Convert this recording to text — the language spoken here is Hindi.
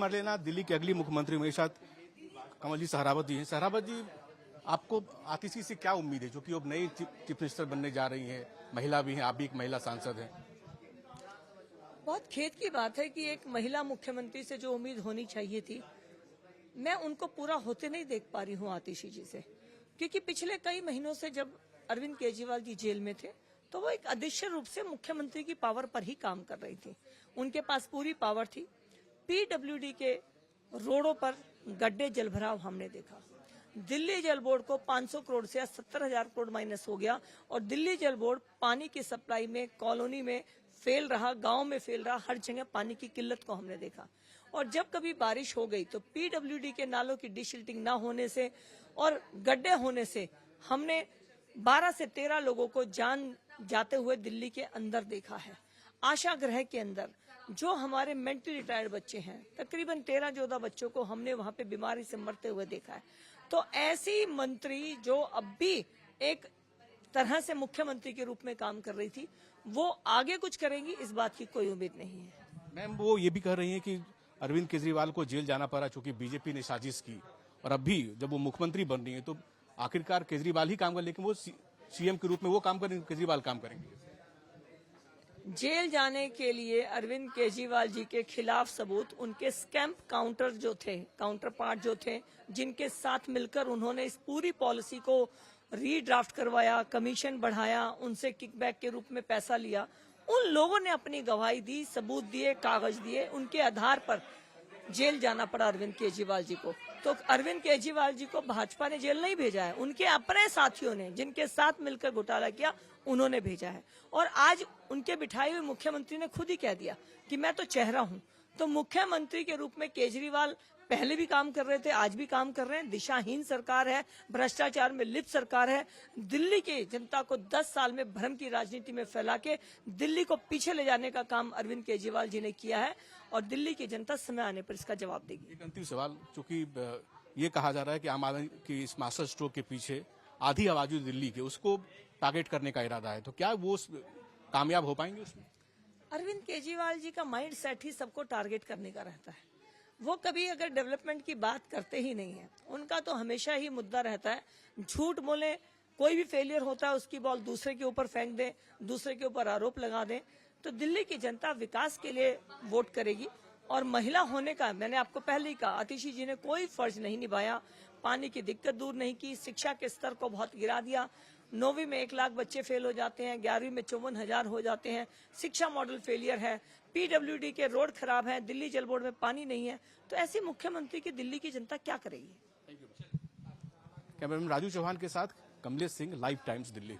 हमारे लेना दिल्ली के अगली मुख्यमंत्री मेरे साथ कमल जी सहरावत जी हैं। सहरावत जी, आपको आतिशी से क्या उम्मीद है, जो कि अब नई चीफ मिनिस्टर बनने जा रही हैं, महिला भी हैं, आप भी एक महिला सांसद हैं? बहुत खेद की बात है कि एक महिला मुख्यमंत्री से जो उम्मीद होनी चाहिए थी, मैं उनको पूरा होते नहीं देख पा रही हूँ आतिशी जी से। क्योंकि पिछले कई महीनों से जब अरविंद केजरीवाल जी जेल में थे, तो वो एक अदृश्य रूप से मुख्यमंत्री की पावर पर ही काम कर रही थी। उनके पास पूरी पावर थी। पीडब्ल्यूडी के रोडों पर गड्ढे जलभराव हमने देखा। दिल्ली जल बोर्ड को 500 करोड़ से 70,000 करोड़ माइनस हो गया और दिल्ली जल बोर्ड पानी की सप्लाई में कॉलोनी में फेल रहा, गांव में फेल रहा, हर जगह पानी की किल्लत को हमने देखा। और जब कभी बारिश हो गई तो पीडब्ल्यूडी के नालों की डिसिल्टिंग ना होने से और गड्ढे होने से हमने 12 से 13 लोगों को जान जाते हुए दिल्ली के अंदर देखा है। आशा गृह के अंदर जो हमारे मेंटली रिटायर्ड बच्चे हैं, तकरीबन 13-14 बच्चों को हमने वहां पे बीमारी से मरते हुए देखा है। तो ऐसी मंत्री जो अब भी एक तरह से मुख्यमंत्री के रूप में काम कर रही थी, वो आगे कुछ करेंगी, इस बात की कोई उम्मीद नहीं है। मैम, वो ये भी कह रही हैं कि अरविंद केजरीवाल को जेल जाना पड़ा चूंकि बीजेपी ने साजिश की, और अब भी जब वो मुख्यमंत्री बन रही है तो आखिरकार केजरीवाल ही काम कर, लेकिन वो सीएम के रूप में वो काम करेंगे, केजरीवाल काम करेंगे। जेल जाने के लिए अरविंद केजरीवाल जी के खिलाफ सबूत उनके स्कैम्प काउंटर जो थे, काउंटर पार्ट जो थे, जिनके साथ मिलकर उन्होंने इस पूरी पॉलिसी को रीड्राफ्ट करवाया, कमीशन बढ़ाया, उनसे किकबैक के रूप में पैसा लिया, उन लोगों ने अपनी गवाही दी, सबूत दिए, कागज दिए, उनके आधार पर जेल जाना पड़ा अरविंद केजरीवाल जी को। तो अरविंद केजरीवाल जी को भाजपा ने जेल नहीं भेजा है, उनके अपने साथियों ने जिनके साथ मिलकर घोटाला किया उन्होंने भेजा है। और आज उनके बिठाए हुए मुख्यमंत्री ने खुद ही कह दिया कि मैं तो चेहरा हूं। तो मुख्यमंत्री के रूप में केजरीवाल पहले भी काम कर रहे थे, आज भी काम कर रहे हैं। दिशाहीन सरकार है, भ्रष्टाचार में लिप्त सरकार है। दिल्ली की जनता को 10 साल में भ्रम की राजनीति में फैला के दिल्ली को पीछे ले जाने का काम अरविंद केजरीवाल जी ने किया है और दिल्ली की जनता समय आने पर इसका जवाब देगी। एक अंतिम सवाल, चूंकि ये कहा जा रहा है कि आम आदमी की इस मास्टर स्ट्रोक के पीछे आधी आबादी दिल्ली के, उसको टारगेट करने का इरादा है, तो क्या वो कामयाब हो पाएंगे उसमें? अरविंद केजरीवाल जी का माइंड सेट ही सबको टारगेट करने का रहता है। वो कभी अगर डेवलपमेंट की बात करते ही नहीं है। उनका तो हमेशा ही मुद्दा रहता है झूठ बोले, कोई भी फेलियर होता है उसकी बॉल दूसरे के ऊपर फेंक दे, दूसरे के ऊपर आरोप लगा दे। तो दिल्ली की जनता विकास के लिए वोट करेगी। और महिला होने का मैंने आपको पहले ही कहा, आतिशी जी ने कोई फर्ज नहीं निभाया, पानी की दिक्कत दूर नहीं की, शिक्षा के स्तर को बहुत गिरा दिया। 9वीं में 1 लाख बच्चे फेल हो जाते हैं, 11वीं में 54,000 हो जाते हैं। शिक्षा मॉडल फेलियर है, पीडब्ल्यूडी के रोड खराब है, दिल्ली जल बोर्ड में पानी नहीं है। तो ऐसी मुख्यमंत्री की दिल्ली की जनता क्या करेगी? कैमरामैन राजू चौहान के साथ कमलेश सिंह, लाइव टाइम्स, दिल्ली।